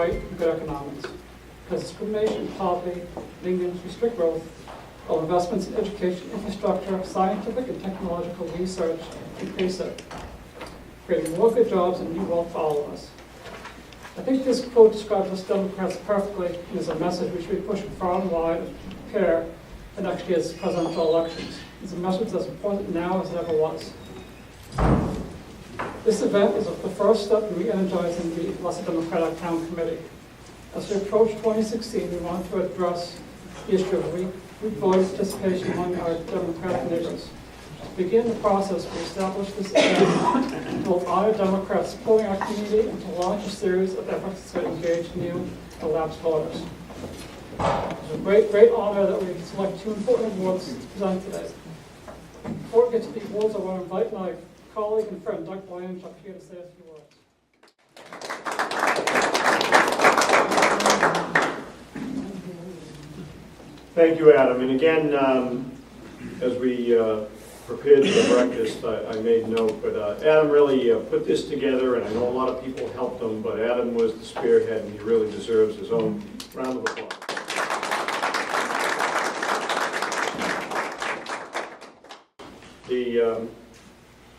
right and good economics. Because discrimination and poverty, unions restrict growth, while investments in education, infrastructure, scientific and technological research increase it, creating more good jobs and new wealth for all of us. I think this quote describes us Democrats perfectly and is a message we should be pushing far and wide to prepare for next year's presidential elections. It's a message that's important now as it ever was. This event is the first step in re-energizing the Leicester Democratic Town Committee. As we approach 2016, we want to address the issue of weak voter participation among our Democratic neighbors. To begin the process, we established this event to honor Democrats supporting our community and to launch a series of efforts to engage new and lapsed voters. It's a great honor that we select two important awards to present today. Before we get to the awards, I want to invite my colleague and friend Doug Blanche up here to say a few words. Thank you, Adam. And again, as we prepared for the breakfast, I made note, but Adam really put this together, and I know a lot of people helped him, but Adam was the spearhead, and he really deserves his own round of applause.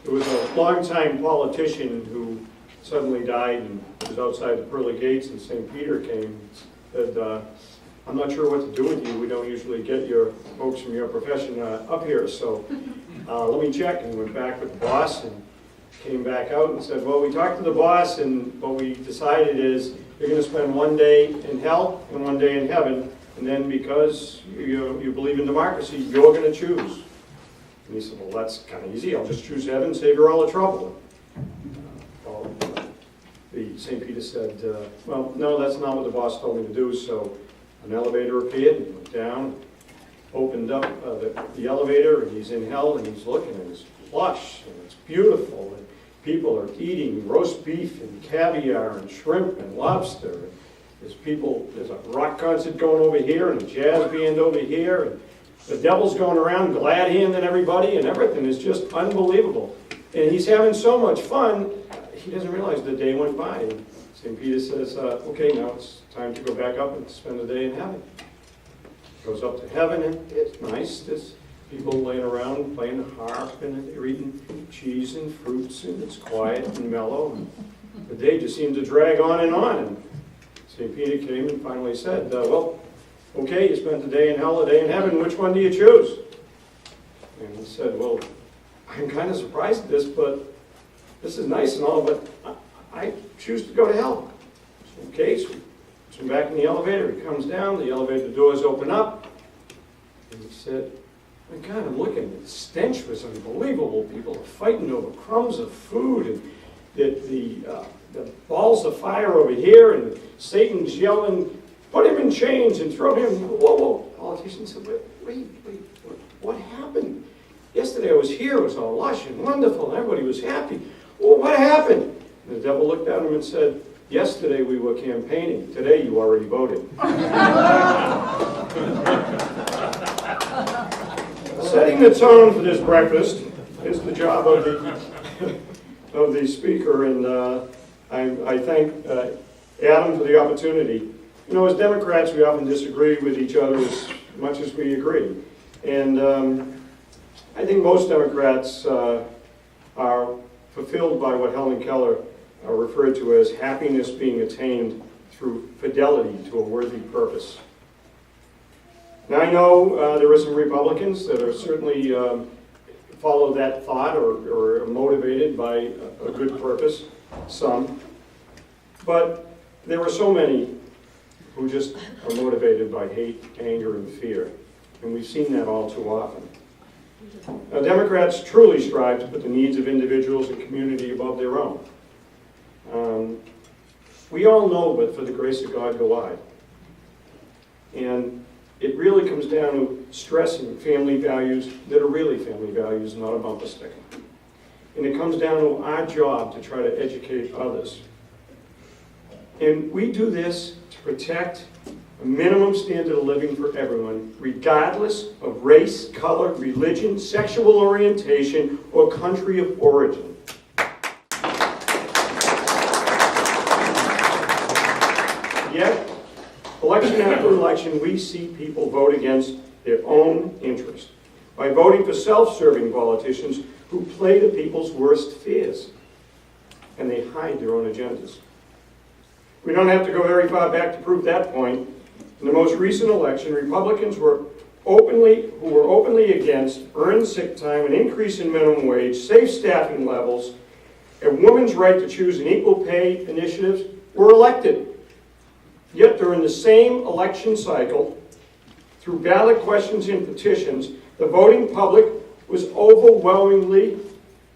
There was a longtime politician who suddenly died and was outside the pearly gates, and St. Peter came and said, I'm not sure what to do with you. We don't usually get your folks from your profession up here, so let me check. And went back with the boss and came back out and said, well, we talked to the boss, and what we decided is you're going to spend one day in hell and one day in heaven, and then because you believe in democracy, you're going to choose. And he said, well, that's kind of easy. I'll just choose heaven, save you all the trouble. The St. Peter said, well, no, that's not what the boss told me to do. So an elevator appeared, and he went down, opened up the elevator, and he's in hell, and he's looking, and it's plush, and it's beautiful, and people are eating roast beef and caviar and shrimp and lobster. And there's a rock concert going over here and a jazz band over here, and the devil's going around glad-handing everybody, and everything is just unbelievable. And he's having so much fun, he doesn't realize the day went by. And St. Peter says, okay, now it's time to go back up and spend the day in heaven. Goes up to heaven, and it's nice. There's people laying around playing the harp, and they're eating cheese and fruits, and it's quiet and mellow. And the day just seemed to drag on. And St. Peter came and finally said, well, okay, you spent the day in hell, a day in heaven. Which one do you choose? And he said, well, I'm kind of surprised at this, but this is nice and all, but I choose to go to hell. So, okay, so he's back in the elevator. He comes down, the elevator doors open up, and he said, my God, I'm looking, the stench was unbelievable. People are fighting over crumbs of food, and the balls of fire over here, and Satan's yelling, put him in chains and throw him. Whoa. Politician said, wait, what happened? Yesterday I was here, it was all lush and wonderful, and everybody was happy. Well, what happened? And the devil looked at him and said, yesterday we were campaigning, today you already voted. Setting the tone for this breakfast is the job of the speaker, and I thank Adam for the opportunity. You know, as Democrats, we often disagree with each other as much as we agree. And I think most Democrats are fulfilled by what Helen Keller referred to as happiness being attained through fidelity to a worthy purpose. Now, I know there are some Republicans that are certainly follow that thought or are motivated by a good purpose, some. But there are so many who just are motivated by hate, anger, and fear. And we've seen that all too often. Now, Democrats truly strive to put the needs of individuals and community above their own. We all know, but for the grace of God go I. And it really comes down to stressing family values that are really family values, not a bumper sticker. And it comes down to our job to try to educate others. And we do this to protect a minimum standard of living for everyone, regardless of race, color, religion, sexual orientation, or country of origin. election after election, we see people vote against their own interest by voting for self-serving politicians who play to people's worst fears, and they hide their own agendas. We don't have to go very far back to prove that point. In the most recent election, Republicans who were openly against earned sick time, an increase in minimum wage, safe staffing levels, a woman's right to choose and equal pay initiatives, were elected. Yet during the same election cycle, through ballot questions and petitions, the voting public was overwhelmingly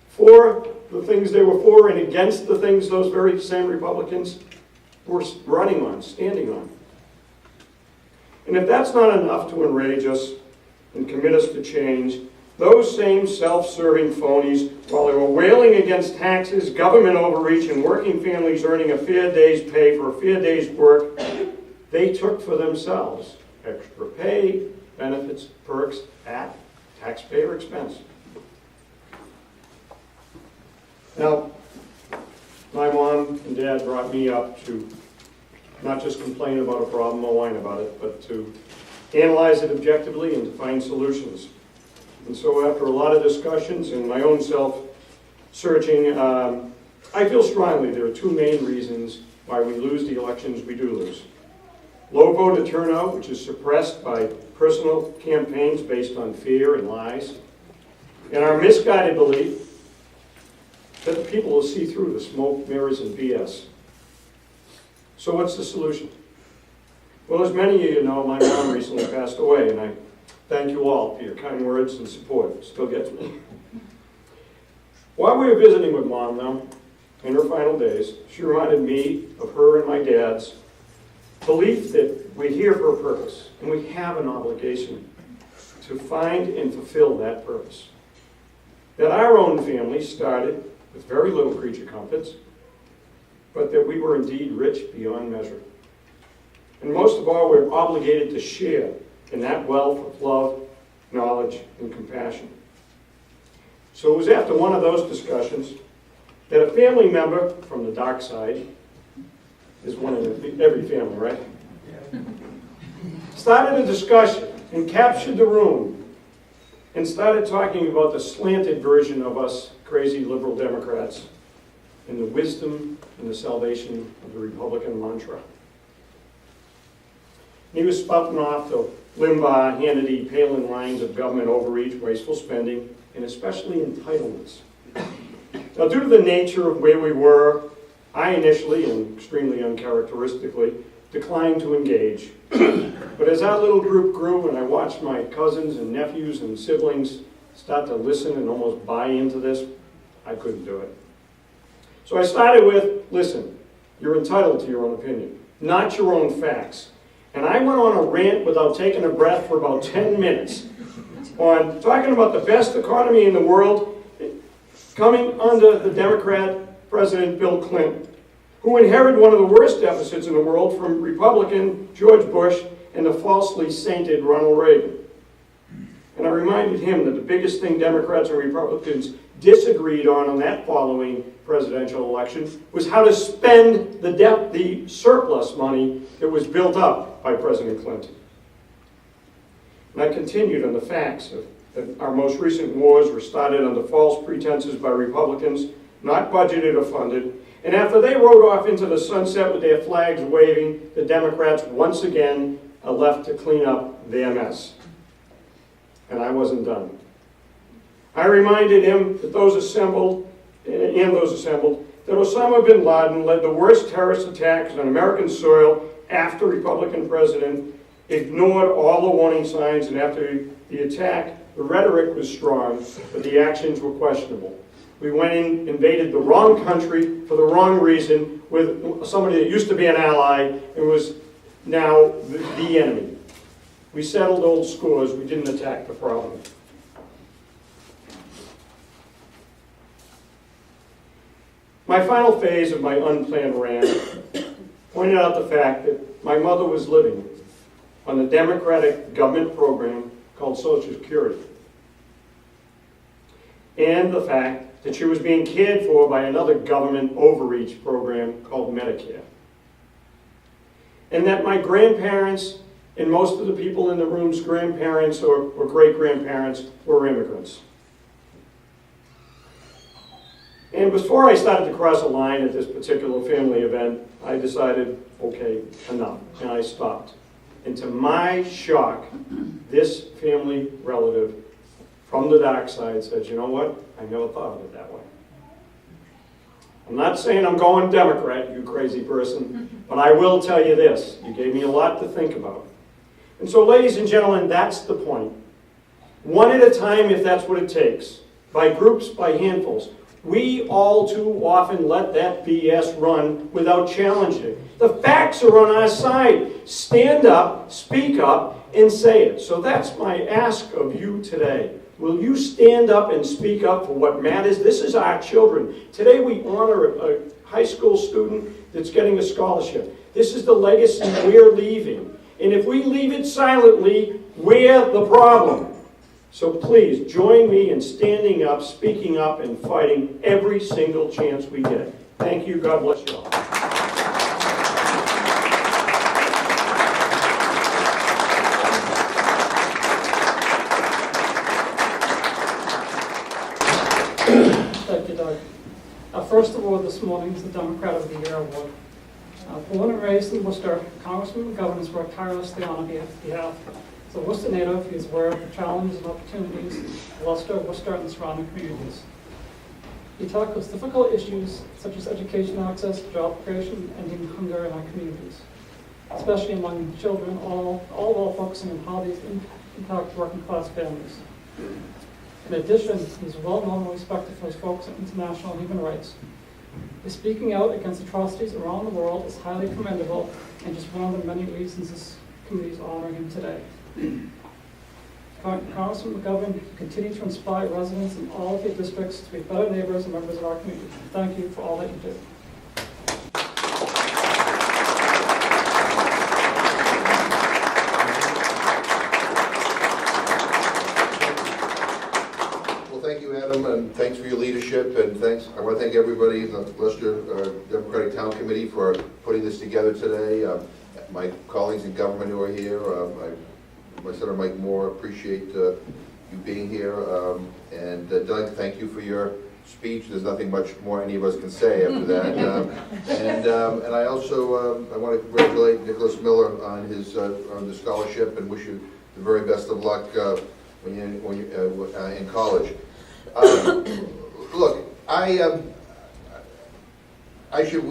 for the things they were for and against the things those very same Republicans were running on, standing on. And if that's not enough to enrage us and commit us to change, those same self-serving phonies, while they were wailing against taxes, government overreach, and working families earning a fair day's pay for a fair day's work, they took for themselves extra pay, benefits, perks at taxpayer expense. Now, my mom and dad brought me up to not just complain about a problem or whine about it, but to analyze it objectively and to find solutions. And so after a lot of discussions and my own self-searching, I feel strongly there are two main reasons why we lose the elections we do lose. Low voter turnout, which is suppressed by personal campaigns based on fear and lies, and our misguided belief that the people will see through the smoke, mirrors, and BS. So what's the solution? Well, as many of you know, my mom recently passed away, and I thank you all for your kind words and support. It still gets me. While we were visiting with Mom, though, in her final days, she reminded me of her and my dad's belief that we're here for a purpose, and we have an obligation to find and fulfill that purpose. That our own family started with very little creature comforts, but that we were indeed rich beyond measure. And most of all, we're obligated to share in that wealth of love, knowledge, and compassion. So it was after one of those discussions that a family member from the dark side, is one in every family, right? Started a discussion and captured the room and started talking about the slanted version of us crazy liberal Democrats and the wisdom and the salvation of the Republican mantra. He was spouting off the Limbaugh, Hannity, Palin lines of government overreach, wasteful spending, and especially entitlements. Now, due to the nature of where we were, I initially, and extremely uncharacteristically, declined to engage. But as our little group grew and I watched my cousins and nephews and siblings start to listen and almost buy into this, I couldn't do it. So I started with, listen, you're entitled to your own opinion, not your own facts. And I went on a rant without taking a breath for about 10 minutes on talking about the best economy in the world coming under the Democrat President Bill Clinton, who inherited one of the worst deficits in the world from Republican George Bush and the falsely sainted Ronald Reagan. And I reminded him that the biggest thing Democrats and Republicans disagreed on that following presidential election was how to spend the surplus money that was built up by President Clinton. And I continued on the facts of that our most recent wars were started under false pretenses by Republicans, not budgeted or funded, and after they rode off into the sunset with their flags waving, the Democrats once again are left to clean up their mess. And I wasn't done. I reminded him that those assembled, that Osama bin Laden led the worst terrorist attacks on American soil after Republican president ignored all the warning signs, and after the attack, the rhetoric was strong, but the actions were questionable. We went in, invaded the wrong country for the wrong reason with somebody that used to be an ally and was now the enemy. We settled old scores, we didn't attack the problem. My final phase of my unplanned rant pointed out the fact that my mother was living on the Democratic government program called Social Security, and the fact that she was being cared for by another government overreach program called Medicare. and that my grandparents and most of the people in the room's grandparents or great-grandparents were immigrants. And before I started to cross a line at this particular family event, I decided, okay, enough, and I stopped. And to my shock, this family relative from the dark side said, you know what, I never thought of it that way. I'm not saying I'm going Democrat, you crazy person, but I will tell you this, you gave me a lot to think about. And so, ladies and gentlemen, that's the point. One at a time, if that's what it takes, by groups, by handfuls. We all too often let that BS run without challenging it. The facts are on our side. Stand up, speak up, and say it. So that's my ask of you today. Will you stand up and speak up for what matters? This is our children. Today we honor a high school student that's getting a scholarship. This is the legacy we're leaving. And if we leave it silently, we're the problem. So please, join me in standing up, speaking up, and fighting every single chance we get. Thank you. God bless you all. Thank you, Doug. Our first award this morning is the Democrat of the Year Award. Born and raised in Worcester, Congressman McGovern has worked tirelessly on behalf as a Worcester native. He is aware of the challenges and opportunities of Leicester, Worcester, and the surrounding communities. He tackles difficult issues such as education access, job creation, and ending hunger in our communities, especially among children, all while focusing on how these impact working-class families. In addition, he is well known and respected for his focus on international human rights. His speaking out against atrocities around the world is highly commendable and just one of the many reasons this community is honoring him today. Congressman McGovern, continue to inspire residents in all of your districts to be better neighbors and members of our community. Thank you for all that you do. Thank you, Adam, and thanks for your leadership, and thanks. I want to thank everybody in the Leicester Democratic Town Committee for putting this together today. My colleagues in government who are here, my Senator Mike Moore, appreciate you being here. And Doug, thank you for your speech. There's nothing much more any of us can say after that. And I also I want to congratulate Nicholas Miller on his on the scholarship and wish you the very best of luck when you're in college. Look, I always feel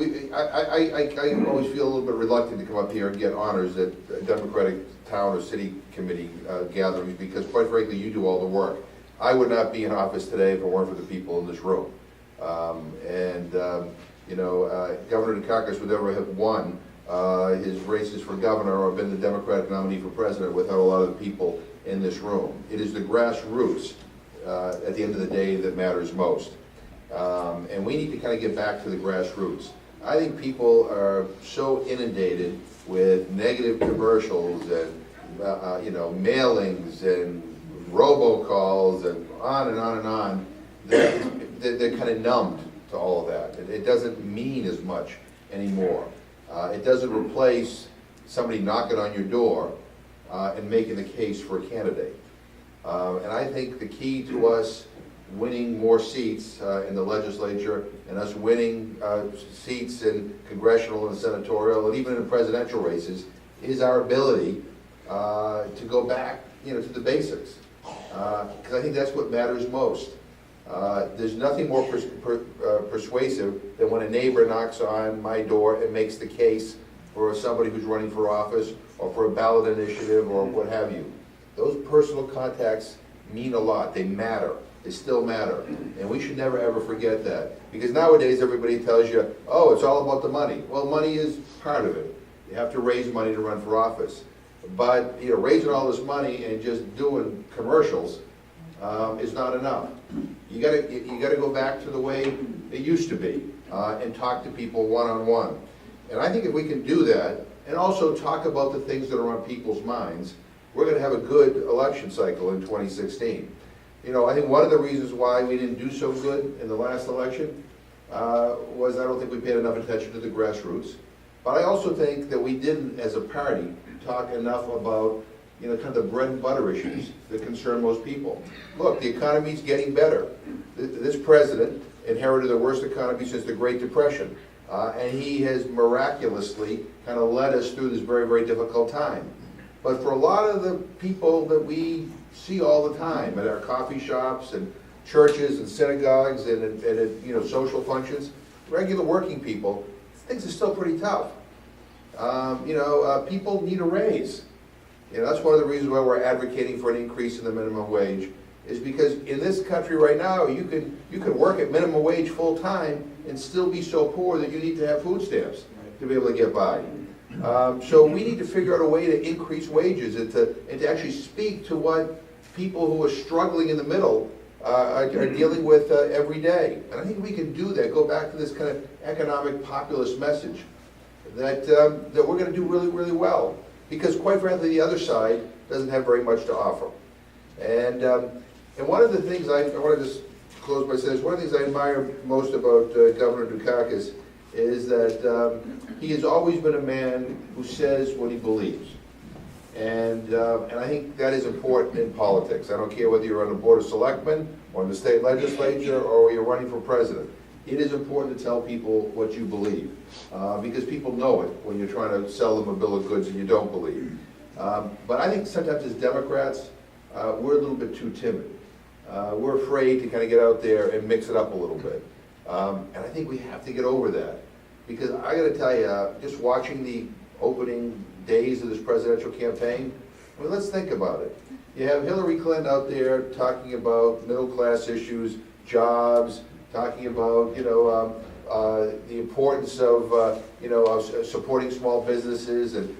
a little bit reluctant to come up here and get honors at Democratic town or city committee gatherings because, quite frankly, you do all the work. I would not be in office today if it weren't for the people in this room. You know, Governor Dukakis would never have won his races for governor or been the Democratic nominee for president without a lot of the people in this room. It is the grassroots at the end of the day that matters most. And we need to kind of get back to the grassroots. I think people are so inundated with negative commercials and you know, mailings and robocalls and on and on and on that they're kind of numbed to all of that. It doesn't mean as much anymore. It doesn't replace somebody knocking on your door and making the case for a candidate. And I think the key to us winning more seats in the legislature and us winning seats in congressional and senatorial and even in presidential races is our ability to go back, you know, to the basics. Because I think that's what matters most. There's nothing more persuasive than when a neighbor knocks on my door and makes the case for somebody who's running for office or for a ballot initiative or what have you. Those personal contacts mean a lot. They matter. They still matter. And we should never ever forget that. Because nowadays everybody tells you, oh, it's all about the money. Well, money is part of it. You have to raise money to run for office. But, you know, raising all this money and just doing commercials is not enough. You gotta go back to the way it used to be and talk to people one-on-one. And I think if we can do that and also talk about the things that are on people's minds, we're going to have a good election cycle in 2016. You know, I think one of the reasons why we didn't do so good in the last election was I don't think we paid enough attention to the grassroots. But I also think that we didn't, as a party, talk enough about, kind of the bread and butter issues that concern most people. Look, the economy's getting better. This president inherited the worst economy since the Great Depression. And he has miraculously kind of led us through this very, very difficult time. But for a lot of the people that we see all the time at our coffee shops and churches and synagogues and at social functions, regular working people, things are still pretty tough. People need a raise. That's one of the reasons why we're advocating for an increase in the minimum wage, is because in this country right now, you can work at minimum wage full time and still be so poor that you need to have food stamps to be able to get by. So we need to figure out a way to increase wages and to actually speak to what people who are struggling in the middle are dealing with every day. And I think we can do that, go back to this kind of economic populist message that we're going to do really, really well. Because quite frankly, the other side doesn't have very much to offer. And one of the things I want to just close by saying, one of the things I admire most about Governor Dukakis is that he has always been a man who says what he believes. And I think that is important in politics. I don't care whether you're on the Board of Selectmen, or in the state legislature, or you're running for president. It is important to tell people what you believe, because people know it when you're trying to sell them a bill of goods and you don't believe. But I think sometimes as Democrats, we're a little bit too timid. We're afraid to kind of get out there and mix it up a little bit. And I think we have to get over that. Because I got to tell you, just watching the opening days of this presidential campaign, I mean, let's think about it. You have Hillary Clinton out there talking about middle-class issues, jobs, talking about, the importance of, supporting small businesses and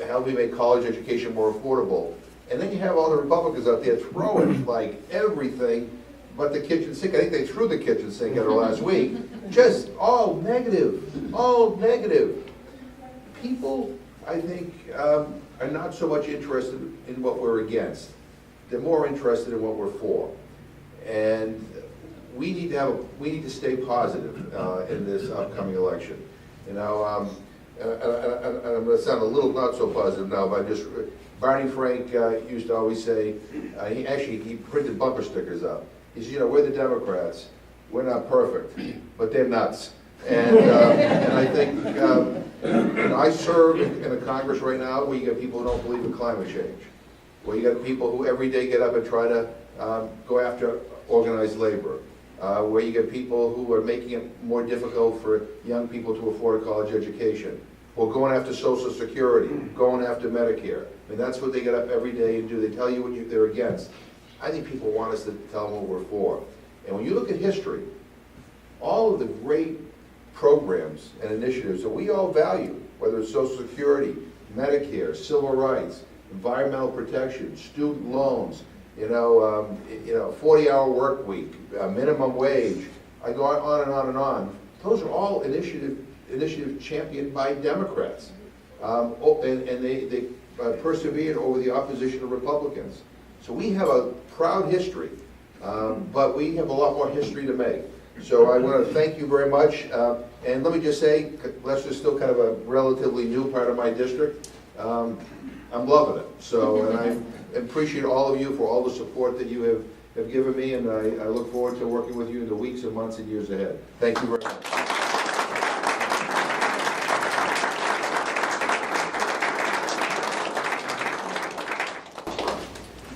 helping make college education more affordable. And then you have all the Republicans out there throwing like everything but the kitchen sink. I think they threw the kitchen sink at her last week. Just all negative, all negative. People, I think, are not so much interested in what we're against. They're more interested in what we're for. And we need to stay positive in this upcoming election. And I'm going to sound a little not so positive now, but Barney Frank used to always say, he printed bumper stickers up. He said, we're the Democrats. We're not perfect, but they're nuts. And I think, I serve in a Congress right now where you got people who don't believe in climate change, where you got people who every day get up and try to go after organized labor, where you get people who are making it more difficult for young people to afford a college education, or going after Social Security, going after Medicare. I mean, that's what they get up every day and do. They tell you what they're against. I think people want us to tell them what we're for. And when you look at history, all of the great programs and initiatives that we all value, whether it's Social Security, Medicare, civil rights, environmental protection, student loans, 40-hour work week, minimum wage, I go on and on and on. Those are all initiatives championed by Democrats. And they persevered over the opposition of Republicans. So we have a proud history, but we have a lot more history to make. So I want to thank you very much. And let me just say, Leicester's still kind of a relatively new part of my district. I'm loving it. So, and I appreciate all of you for all the support that you have given me, and I look forward to working with you in the weeks and months and years ahead. Thank you very much.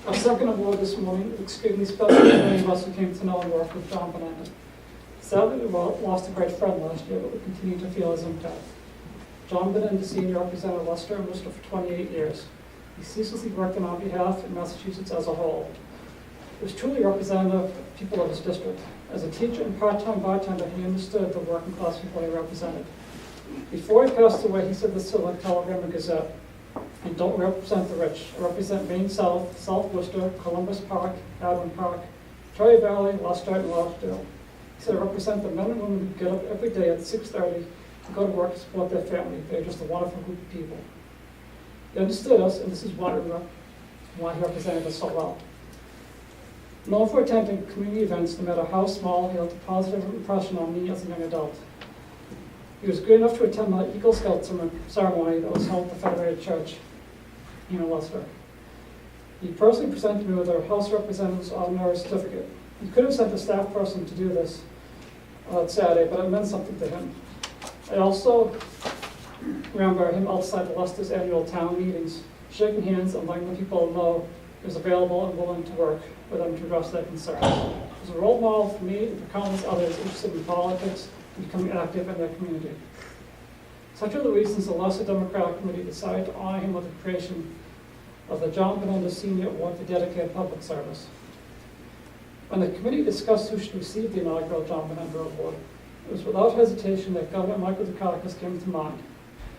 Our second award this morning is extremely special to many of us who came to know and work with John Bonanno. Sadly, we lost a great friend last year, but we continue to feel his impact. John Bonanno Sr. represented Leicester and Worcester for 28 years. He ceaselessly worked on our behalf in Massachusetts as a whole. He was truly representative of people of his district. As a teacher and part-time bartender, he understood the working class people he represented. Before he passed away, he said this to the Telegram and Gazette: "I don't represent the rich. I represent Maine South, South Worcester, Columbus Park, Hadwin Park, Cherry Valley, Leicester, and Rochdale." He said, "I represent the men and women who get up every day at 6:30 to go to work to support their family. They're just a wonderful group of people." He understood us, and this is why he represented us so well. Known for attending community events, no matter how small, he left a positive impression on me as a young adult. He was good enough to attend the Eagle Scout ceremony that was held at the Federated Church in Leicester. He personally presented me with our House Representative's honorary certificate. He could have sent a staff person to do this on Saturday, but it meant something to him. I also remember him outside the Leicester's annual town meetings, shaking hands and letting the people know he was available and willing to work with them to address their concerns. He was a role model for me and for countless others interested in politics and becoming active in their community. Such are the reasons the Leicester Democratic Committee decided to honor him with the creation of the John Benenda Senior Award for dedicated public service. When the committee discussed who should receive the inaugural John Benenda Award, it was without hesitation that Governor Michael Dukakis came to mind.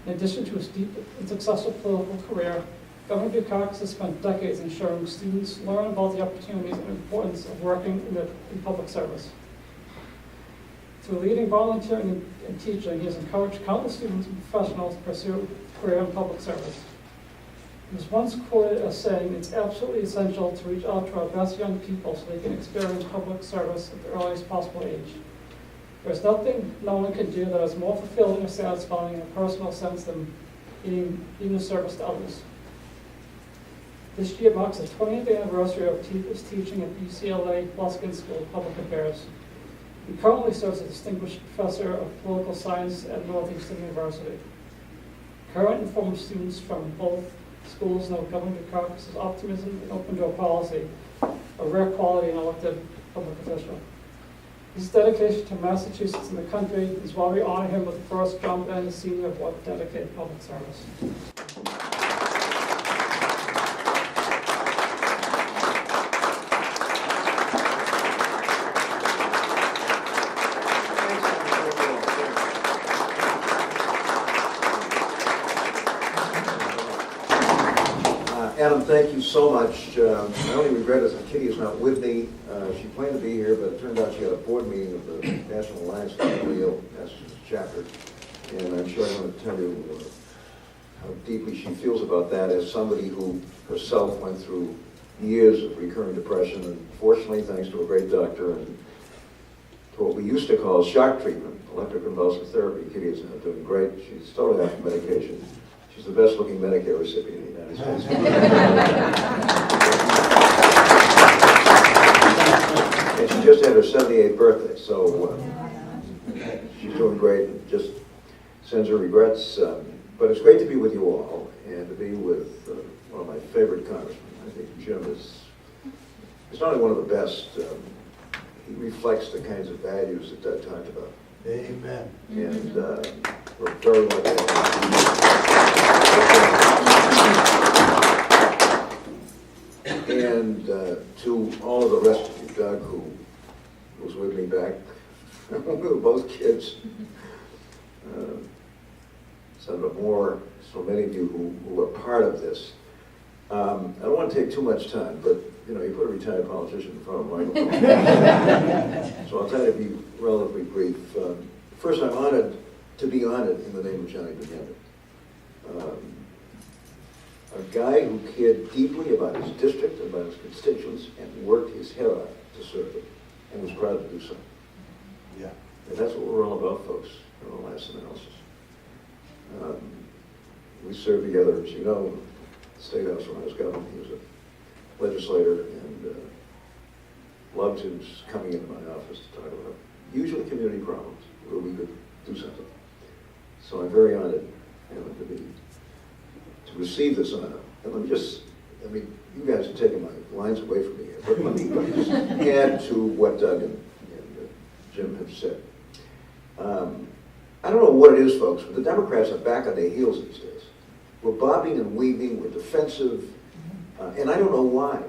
In addition to his deep and successful political career, Governor Dukakis has spent decades ensuring students learn about the opportunities and importance of working in public service. Through leading, volunteering, and teaching, he has encouraged countless students and professionals to pursue a career in public service. He was once quoted as saying, "It's absolutely essential to reach out to our best young people so they can experience public service at the earliest possible age. There's nothing no one can do that is more fulfilling or satisfying in a personal sense than being of service to others." This year marks the 20th anniversary of his teaching at UCLA Luskin School of Public Affairs. He currently serves as Distinguished Professor of Political Science at Northeastern University. Current and former students from both schools know Governor Dukakis' optimism and open door policy, a rare quality in an elected public official. His dedication to Massachusetts and the country is why we honor him with the first John Benenda Senior Award for dedicated public service. Adam, thank you so much. My only regret is that Kitty is not with me. She planned to be here, but it turned out she had a board meeting of the National Alliance for the Mentally Ill, Massachusetts chapter. And I'm sure I'm going to tell you how deeply she feels about that as somebody who herself went through years of recurring depression. And fortunately, thanks to a great doctor and to what we used to call shock treatment, electroconvulsive therapy, Kitty is now doing great. She's totally off medication. She's the best looking Medicare recipient in the United States. And she just had her 78th birthday, so she's doing great and just sends her regrets. But it's great to be with you all and to be with one of my favorite congressmen. I think Jim is not only one of the best, he reflects the kinds of values that Doug talked about. Amen. And we're very lucky. And to all of the rest of you, Doug, who was with me back when we were both kids, Senator Moore, so many of you who were part of this. I don't want to take too much time, but you know, you put a retired politician in front of a microphone. So I'll try to be relatively brief. First, I'm honored to be honored in the name of Johnny Benenda. A guy who cared deeply about his district, about his constituents, and worked his head off to serve them, and was proud to do so. Yeah. And that's what we're all about, folks, in the last analysis. We served together, as you know, in the State House when I was governor. He was a legislator and loved his coming into my office to talk about usually community problems where we could do something. So I'm very honored to receive this honor. And let me just, you guys are taking my lines away from me here, but let me just add to what Doug and Jim have said. I don't know what it is, folks, but the Democrats are back on their heels these days. We're bobbing and weaving, we're defensive, and I don't know why.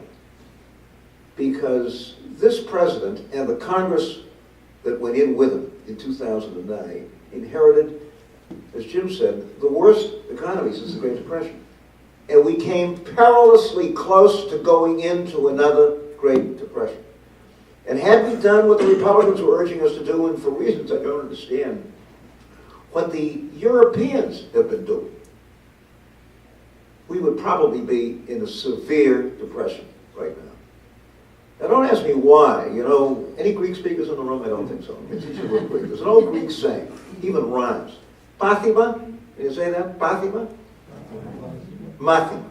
Because this president and the Congress that went in with him in 2009 inherited, as Jim said, the worst economy since the Great Depression. And we came perilously close to going into another Great Depression. And had we done what the Republicans were urging us to do, and for reasons I don't understand, what the Europeans have been doing, we would probably be in a severe depression right now. Now don't ask me why. You know, any Greek speakers in the room? I don't think so. It's easy to Greek. There's an old Greek saying, even rhymes. Fatima? Did you say that? Fatima? Fatima.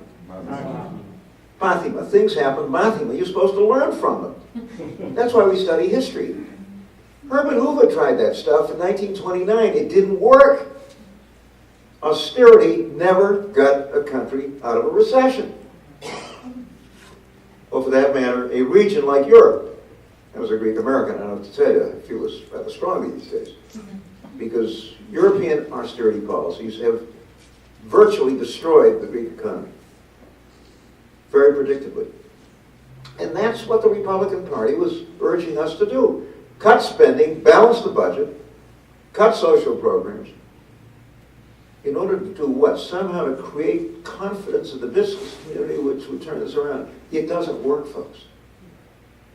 Fatima. Things happen. Fatima. You're supposed to learn from them. That's why we study history. Herbert Hoover tried that stuff in 1929. It didn't work. Austerity never got a country out of a recession. Or for that matter, a region like Europe. I was a Greek American, I don't have to tell you, I feel it's rather strongly these days. Because European austerity policies have virtually destroyed the Greek economy. Very predictably. And that's what the Republican Party was urging us to do. Cut spending, balance the budget, cut social programs, in order to do what? Somehow to create confidence in the business community which would turn this around. It doesn't work, folks.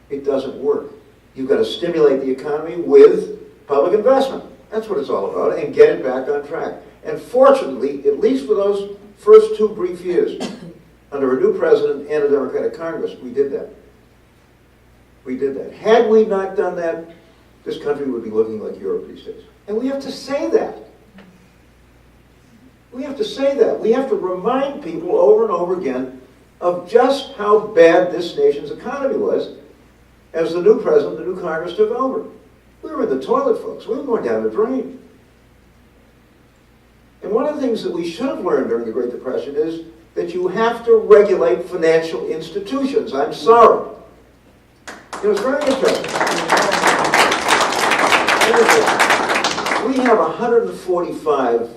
It doesn't work. You've got to stimulate the economy with public investment. That's what it's all about, and get it back on track. And fortunately, at least for those first 2 brief years, under a new president and a Democratic Congress, we did that. We did that. Had we not done that, this country would be looking like Europe these days. And we have to say that. We have to say that. We have to remind people over and over again of just how bad this nation's economy was as the new president, the new Congress took over. We were in the toilet, folks. We were going down the drain. And one of the things that we should have learned during the Great Depression is that you have to regulate financial institutions. I'm sorry. It was very interesting. We have 145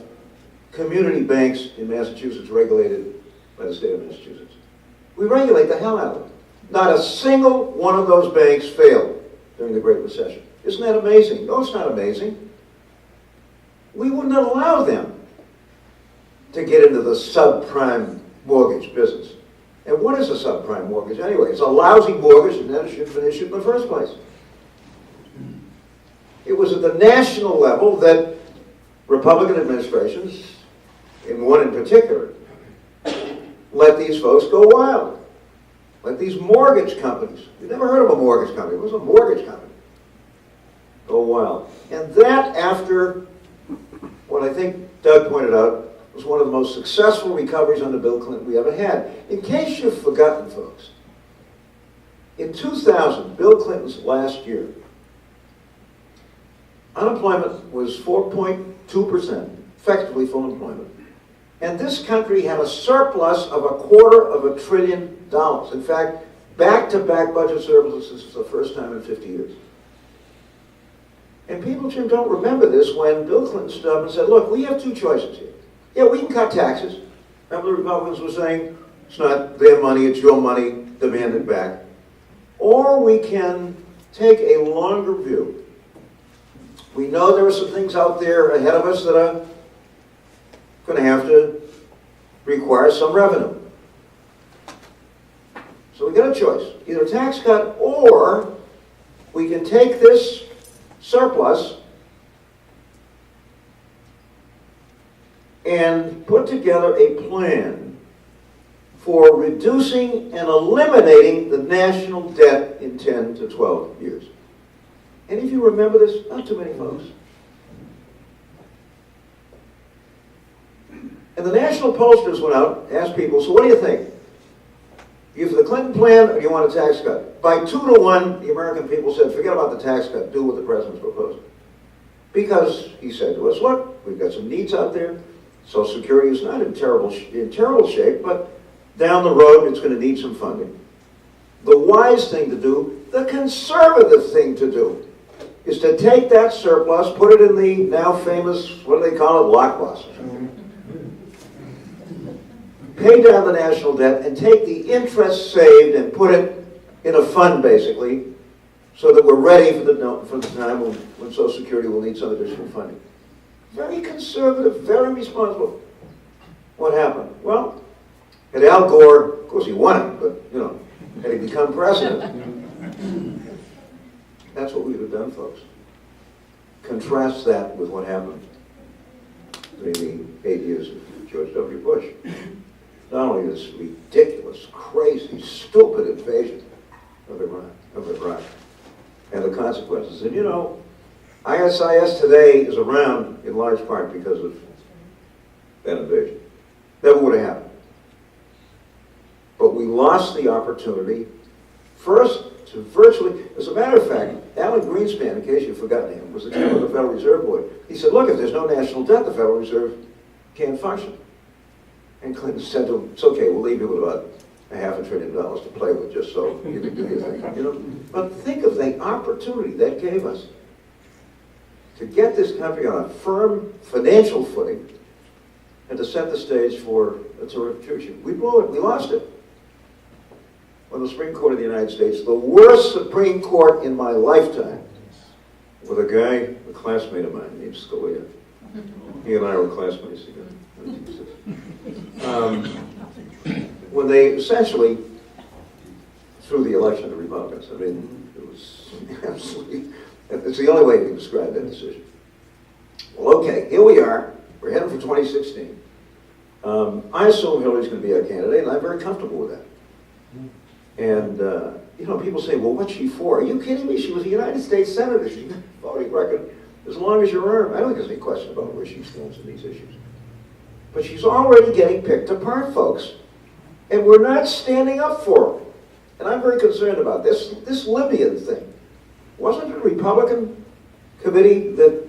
community banks in Massachusetts regulated by the state of Massachusetts. We regulate the hell out of them. Not a single one of those banks failed during the Great Recession. Isn't that amazing? No, it's not amazing. We wouldn't allow them to get into the subprime mortgage business. And what is a subprime mortgage anyway? It's a lousy mortgage and then it should have been issued in the first place. It was at the national level that Republican administrations, and one in particular, let these folks go wild. Let these mortgage companies, you've never heard of a mortgage company, it was a mortgage company, go wild. And that, after what I think Doug pointed out, was one of the most successful recoveries under Bill Clinton we ever had. In case you've forgotten, folks, in 2000, Bill Clinton's last year, unemployment was 4.2%, effectively full employment. And this country had a surplus of $250 billion. In fact, back-to-back budget surpluses for the first time in 50 years. And people, Jim, don't remember this when Bill Clinton stood up and said, look, we have 2 choices here. Yeah, we can cut taxes. Remember the Republicans were saying, it's not their money, it's your money, demand it back. Or we can take a longer view. We know there are some things out there ahead of us that are going to have to require some revenue. So we got a choice. Either a tax cut or we can take this surplus and put together a plan for reducing and eliminating the national debt in 10 to 12 years. Any of you remember this? Not too many folks. And the national pollsters went out, asked people, so what do you think? You for the Clinton plan or do you want a tax cut? By 2 to 1, the American people said, forget about the tax cut, do what the president's proposing. Because he said to us, look, we've got some needs out there. Social Security is not in terrible shape, but down the road it's going to need some funding. The wise thing to do, the conservative thing to do, is to take that surplus, put it in the now famous, what do they call it, lockbox. Pay down the national debt and take the interest saved and put it in a fund, basically, so that we're ready for the time when Social Security will need some additional funding. Very conservative, very responsible. What happened? Well, had Al Gore, of course he won it, but, you know, had he become president, that's what we would have done, folks. Contrast that with what happened during the 8 years of George W. Bush. Not only this ridiculous, crazy, stupid invasion of Iraq, and the consequences. And you know, ISIS today is around in large part because of that invasion. Never would have happened. But we lost the opportunity, first, to virtually, as a matter of fact, Alan Greenspan, in case you've forgotten him, was the chairman of the Federal Reserve Board. He said, look, if there's no national debt, the Federal Reserve can't function. And Clinton said to him, it's okay, we'll leave you with about $500 billion to play with just so you can do your thing. You know? But think of the opportunity that gave us to get this country on a firm financial footing and to set the stage for a terrific future. We blew it. We lost it. When the Supreme Court of the United States, the worst Supreme Court in my lifetime, with a guy, a classmate of mine named Scalia. He and I were classmates together. When they essentially threw the election to Republicans. I mean, it was absolutely, it's the only way you can describe that decision. Well, okay, here we are. We're heading for 2016. I assume Hillary's going to be our candidate, and I'm very comfortable with that. And, you know, people say, well, what's she for? Are you kidding me? She was a United States Senator. She's got a voting record as long as your arm. I don't think there's any question about where she stands in these issues. But she's already getting picked apart, folks. And we're not standing up for her. And I'm very concerned about this. This Libyan thing. Wasn't it a Republican committee that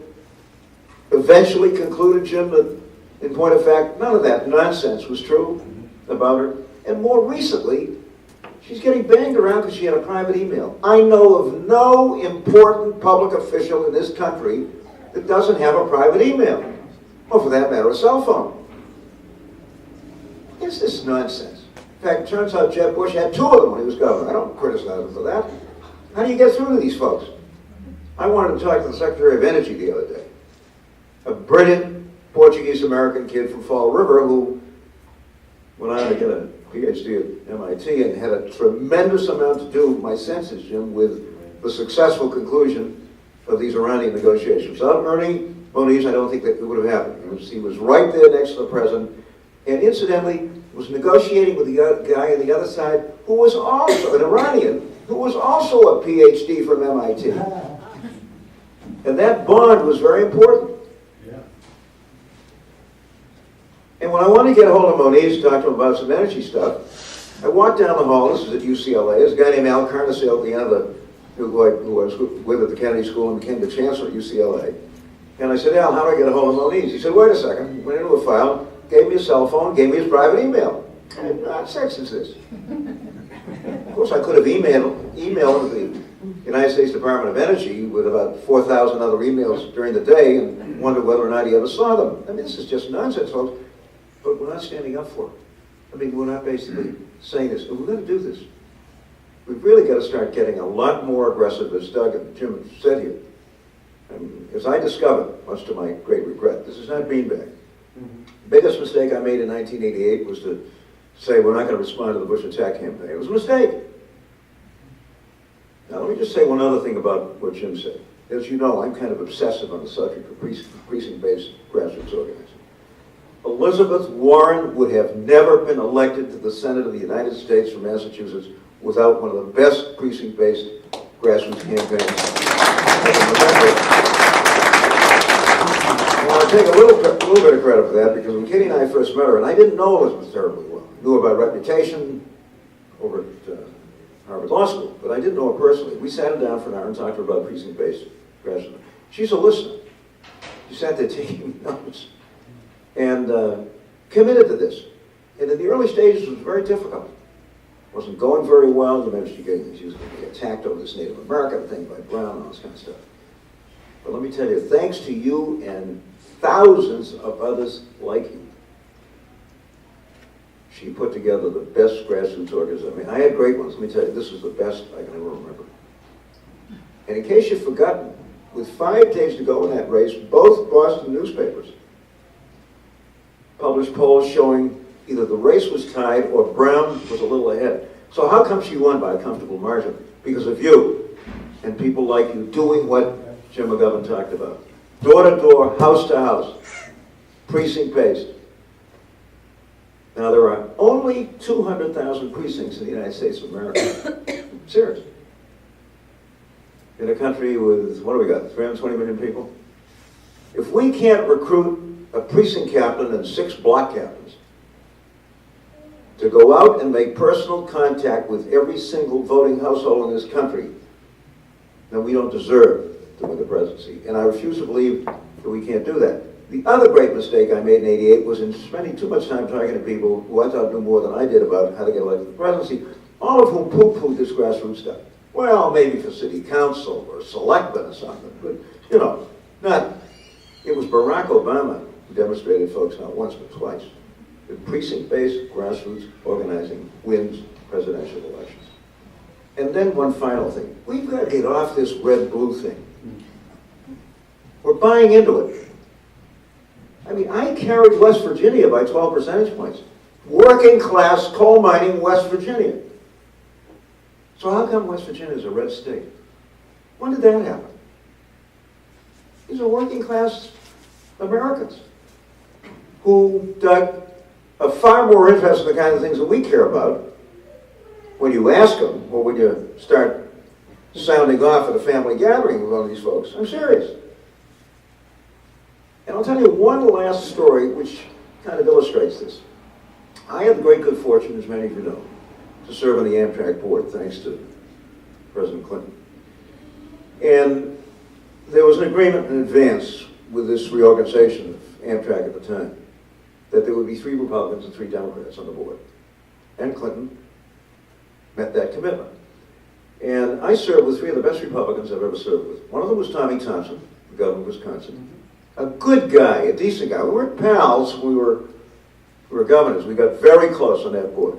eventually concluded, Jim, that in point of fact, none of that nonsense was true about her? And more recently, she's getting banged around because she had a private email. I know of no important public official in this country that doesn't have a private email. Or for that matter, a cell phone. It's this nonsense. In fact, it turns out Jeb Bush had 2 of them when he was governor. I don't criticize him for that. How do you get through to these folks? I wanted to talk to the Secretary of Energy the other day. A brilliant Portuguese-American kid from Fall River who went on to get a PhD at MIT and had a tremendous amount to do, my sense is, Jim, with the successful conclusion of these Iranian negotiations. Without Ernie Moniz, I don't think that it would have happened. He was right there next to the president, and incidentally, was negotiating with the guy on the other side who was also an Iranian, who was also a PhD from MIT. And that bond was very important. And when I wanted to get a hold of Moniz to talk to him about some energy stuff, I walked down the hall. This is at UCLA. There's a guy named Al Carnaciel at the end of the, who I was with at the Kennedy School and became the chancellor at UCLA. And I said, Al, how do I get a hold of Moniz? He said, wait a second. Went into a file, gave me a cell phone, gave me his private email. What kind of nonsense is this? Of course, I could have emailed the United States Department of Energy with about 4,000 other emails during the day and wondered whether or not he ever saw them. I mean, this is just nonsense, folks. But we're not standing up for it. I mean, we're not basically saying this. We're going to do this. We've really got to start getting a lot more aggressive, as Doug and Jim said here. And as I discovered, much to my great regret, this is not beanbag. The biggest mistake I made in 1988 was to say we're not going to respond to the Bush attack campaign. It was a mistake. Now, let me just say one other thing about what Jim said. As you know, I'm kind of obsessive on the subject of precinct-based grassroots organizing. Elizabeth Warren would have never been elected to the Senate of the United States from Massachusetts without one of the best precinct-based grassroots campaigns. I want to take a little bit of credit for that because when Katie and I first met her, and I didn't know Elizabeth terribly well. I knew about reputation over at Harvard Law School, but I didn't know her personally. We sat her down for an hour and talked to her about precinct-based grassroots. She's a listener. She sat there taking notes and committed to this. And in the early stages, it was very difficult. It wasn't going very well. You remember she was going to be attacked over this Native American thing by Brown and all this kind of stuff. But let me tell you, thanks to you and thousands of others like you, she put together the best grassroots organization. I mean, I had great ones. Let me tell you, this is the best I can ever remember. And in case you've forgotten, with 5 days to go in that race, both Boston newspapers published polls showing either the race was tied or Brown was a little ahead. So how come she won by a comfortable margin? Because of you and people like you doing what Jim McGovern talked about. Door to door, house to house, precinct-based. Now there are only 200,000 precincts in the United States of America. Serious. in a country with, what do we got, 320 million people? If we can't recruit a precinct captain and 6 block captains to go out and make personal contact with every single voting household in this country, then we don't deserve to win the presidency. And I refuse to believe that we can't do that. The other great mistake I made in '88 was in spending too much time talking to people who I thought knew more than I did about how to get elected to the presidency, all of whom poo-pooed this grassroots stuff. Well, maybe for city council or selectmen or something, but, you know, not. It was Barack Obama who demonstrated, folks, not once but twice, that precinct-based grassroots organizing wins presidential elections. And then one final thing. We've got to get off this red-blue thing. We're buying into it. I mean, I carried West Virginia by 12 percentage points. Working class coal mining West Virginia. So how come West Virginia is a red state? When did that happen? These are working class Americans who are far more interested in the kind of things that we care about when you ask them, or when you start sounding off at a family gathering with one of these folks. I'm serious. And I'll tell you one last story which kind of illustrates this. I had the great good fortune, as many of you know, to serve on the Amtrak board, thanks to President Clinton. And there was an agreement in advance with this reorganization of Amtrak at the time that there would be 3 Republicans and 3 Democrats on the board. And Clinton met that commitment. And I served with 3 of the best Republicans I've ever served with. One of them was Tommy Thompson, the governor of Wisconsin. A good guy, a decent guy. We weren't pals, we were governors. We got very close on that board.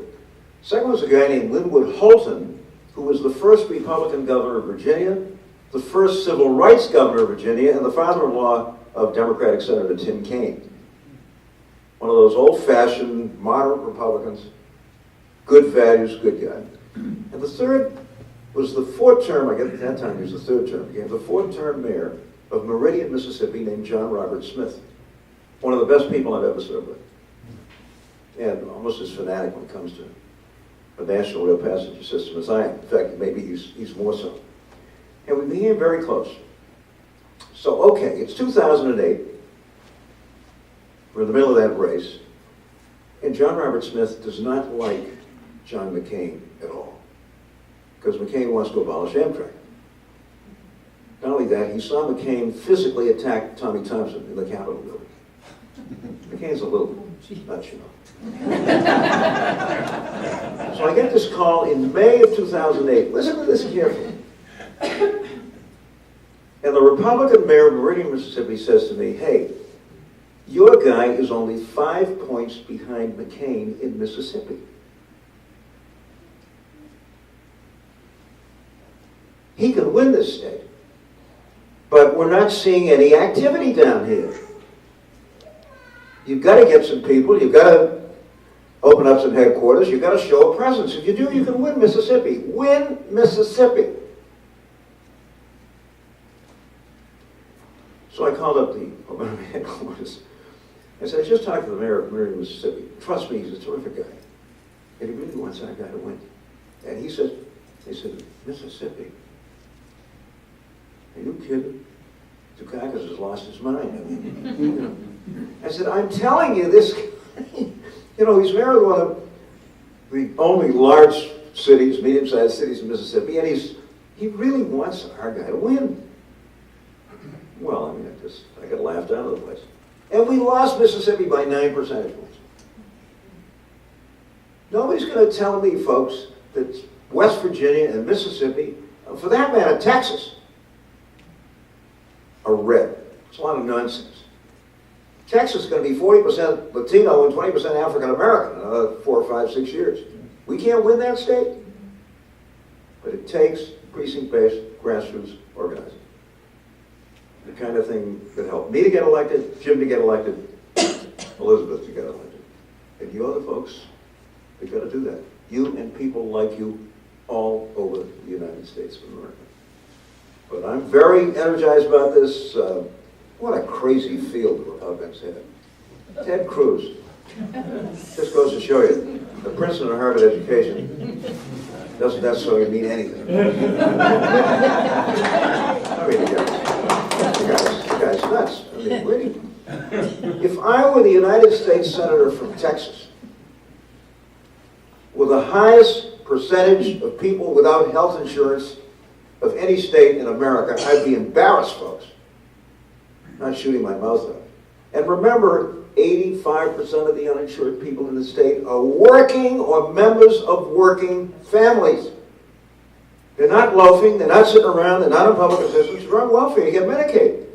Second was a guy named Linwood Holton, who was the first Republican governor of Virginia, the first civil rights governor of Virginia, and the father-in-law of Democratic Senator Tim Kaine. One of those old-fashioned, moderate Republicans, good values, good guy. And the third was the 4th term, I guess at that time he was the 3rd term, became the 4th term mayor of Meridian, Mississippi, named John Robert Smith. One of the best people I've ever served with. And almost as fanatic when it comes to a national rail passenger system as I am. In fact, maybe he's more so. And we became very close. So, okay, it's 2008. We're in the middle of that race. And John Robert Smith does not like John McCain at all. Because McCain wants to abolish Amtrak. Not only that, he saw McCain physically attack Tommy Thompson in the Capitol building. McCain's a little nuts, you know. So I get this call in May of 2008. Listen to this carefully. And the Republican mayor of Meridian, Mississippi says to me, hey, your guy is only 5 points behind McCain in Mississippi. He can win this state. But we're not seeing any activity down here. You've got to get some people, you've got to open up some headquarters, you've got to show a presence. If you do, you can win Mississippi. Win Mississippi. So I called up the Obama headquarters. I said, I just talked to the mayor of Meridian, Mississippi. Trust me, he's a terrific guy. And he really wants that guy to win. And he said, Mississippi? Are you kidding? Dukakis has lost his mind. I mean, you know. I said, I'm telling you, this guy, you know, he's mayor of one of the only large cities, medium-sized cities in Mississippi, and he really wants our guy to win. Well, I mean, I got laughed out of the place. And we lost Mississippi by 9 percentage points. Nobody's going to tell me, folks, that West Virginia and Mississippi, for that matter, Texas, are red. It's a lot of nonsense. Texas is going to be 40% Latino and 20% African American in another 4 or 5, 6 years. We can't win that state. But it takes precinct-based grassroots organizing. The kind of thing that helped me to get elected, Jim to get elected, Elizabeth to get elected. And you other folks, you've got to do that. You and people like you all over the United States of America. But I'm very energized about this. What a crazy field the Republicans had. Ted Cruz. Just goes to show you, the Princeton and Harvard education Doesn't necessarily mean anything. I mean, the guy's nuts. I mean, really. If I were the United States Senator from Texas, with the highest percentage of people without health insurance of any state in America, I'd be embarrassed, folks. Not shooting my mouth out. And remember, 85% of the uninsured people in the state are working or members of working families. They're not loafing, they're not sitting around, they're not on public assistance. You're on welfare, you get Medicaid.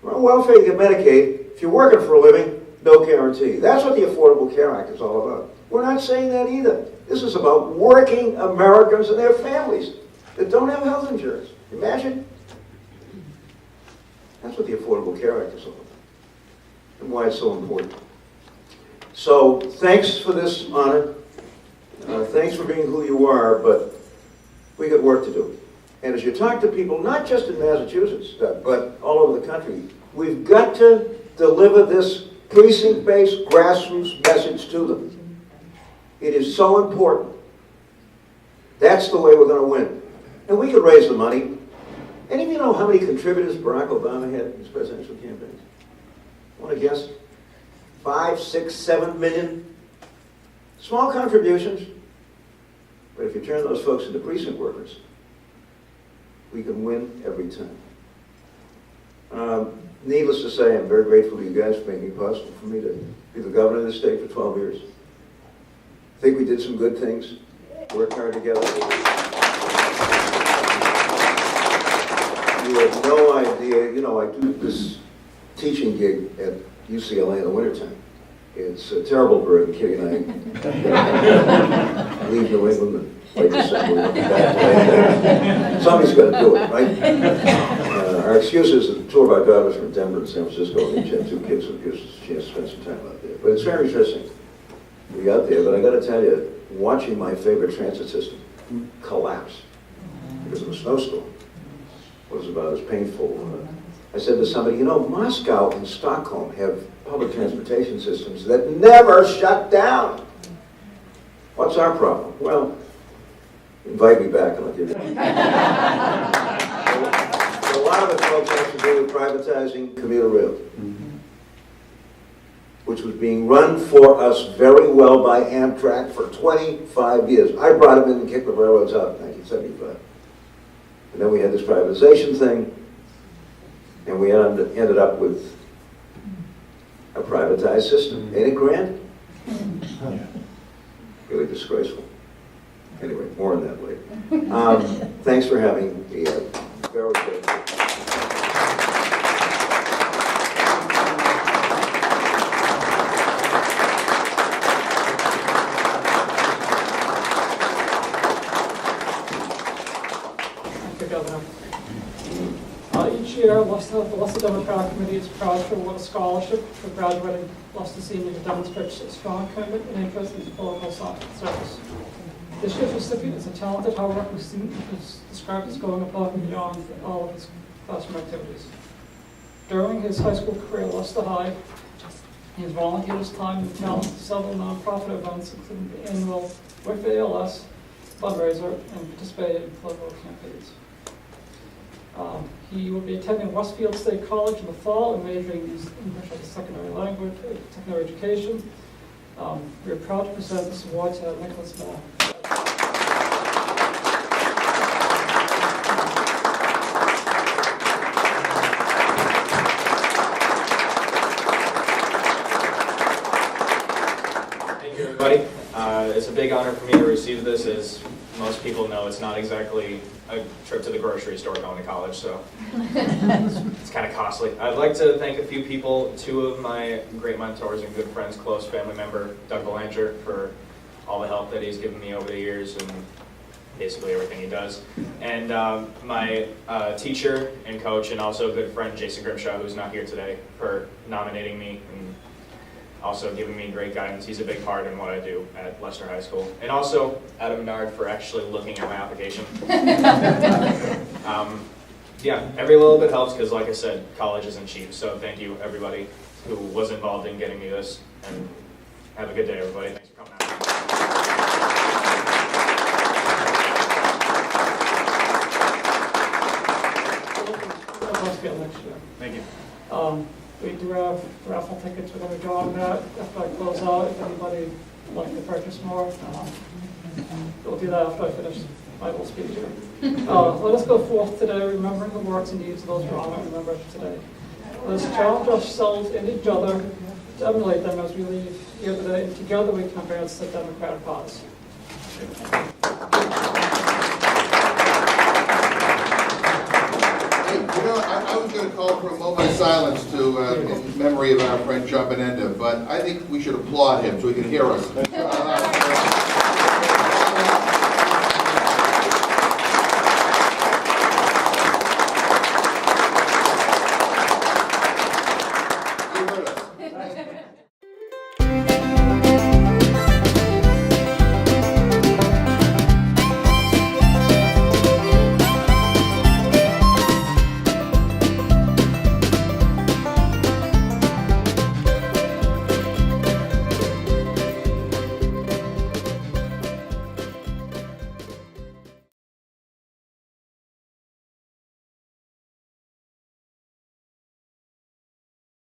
You're on welfare, you get Medicaid. If you're working for a living, no guarantee. That's what the Affordable Care Act is all about. We're not saying that either. This is about working Americans and their families that don't have health insurance. Imagine. That's what the Affordable Care Act is all about, and why it's so important. So, thanks for this honor. Thanks for being who you are, but we got work to do. And as you talk to people, not just in Massachusetts, but all over the country, we've got to deliver this precinct-based grassroots message to them. It is so important. That's the way we're going to win. And we could raise the money. Any of you know how many contributors Barack Obama had in his presidential campaign? Want to guess? 5, 6, 7 million? Small contributions. But if you turn those folks into precinct workers, we can win every time. Needless to say, I'm very grateful to you guys for making it possible for me to be the governor of the state for 12 years. I think we did some good things, worked hard together. You have no idea, you know, I do this teaching gig at UCLA in the wintertime. It's a terrible burden, Kitty and I leave New England and like December, we'll be back to somebody's got to do it, right? Our excuse is that two of our daughters are in Denver and San Francisco, and each have 2 kids, so it gives us a chance to spend some time out there. But it's very interesting to be out there, but I got to tell you, watching my favorite transit system collapse because of a snowstorm was about as painful. I said to somebody, you know, Moscow and Stockholm have public transportation systems that never shut down. What's our problem? Well, invite me back and I'll give you a lot of it, folks, has to do with privatizing commuter rail, which was being run for us very well by Amtrak for 25 years. I brought them in and kicked the railroads out in 1975. And then we had this privatization thing, and we ended up with a privatized system. Ain't it grand? Really disgraceful. Anyway, more on that later. Thanks for having me. Very good. Each year, the Leicester Democratic Committee is proud to award a scholarship for graduating Leicester seniors who demonstrates a strong commitment and interest in political service. This year's recipient is a talented, hardworking student who is described as going above and beyond all of his classroom activities. During his high school career at Leicester High, he has volunteered his time and talent to several nonprofit events, including the annual With ALS fundraiser and participated in political campaigns. He will be attending Westfield State College in the fall and majoring in English as a secondary education. We are proud to present this award to Nicholas Moore. Thank you, everybody. It's a big honor for me to receive this. As most people know, it's not exactly a trip to the grocery store going to college, so it's kind of costly. I'd like to thank a few people, 2 of my great mentors and good friends, close family member, Doug Belanger, for all the help that he's given me over the years and basically everything he does. And my teacher and coach and also good friend, Jason Grimshaw, who's not here today, for nominating me and also giving me great guidance. He's a big part in what I do at Leicester High School. And also Adam Nard for actually looking at my application. Yeah, every little bit helps because, like I said, college isn't cheap. So thank you, everybody who was involved in getting me this. And have a good day, everybody. Thanks for coming out. once again next year. Thank you. We do have raffle tickets, we're going to go on that after I close out, if anybody would like to purchase more. We'll do that after I finish my little speech here. Let us go forth today, remembering the works and deeds of those who honor and remember today. Let us challenge ourselves and each other to emulate them as we leave here today, and together we can advance the democratic cause. Hey, I was going to call for a moment of silence to in memory of our friend John Benenda, but I think we should applaud him so he can hear us.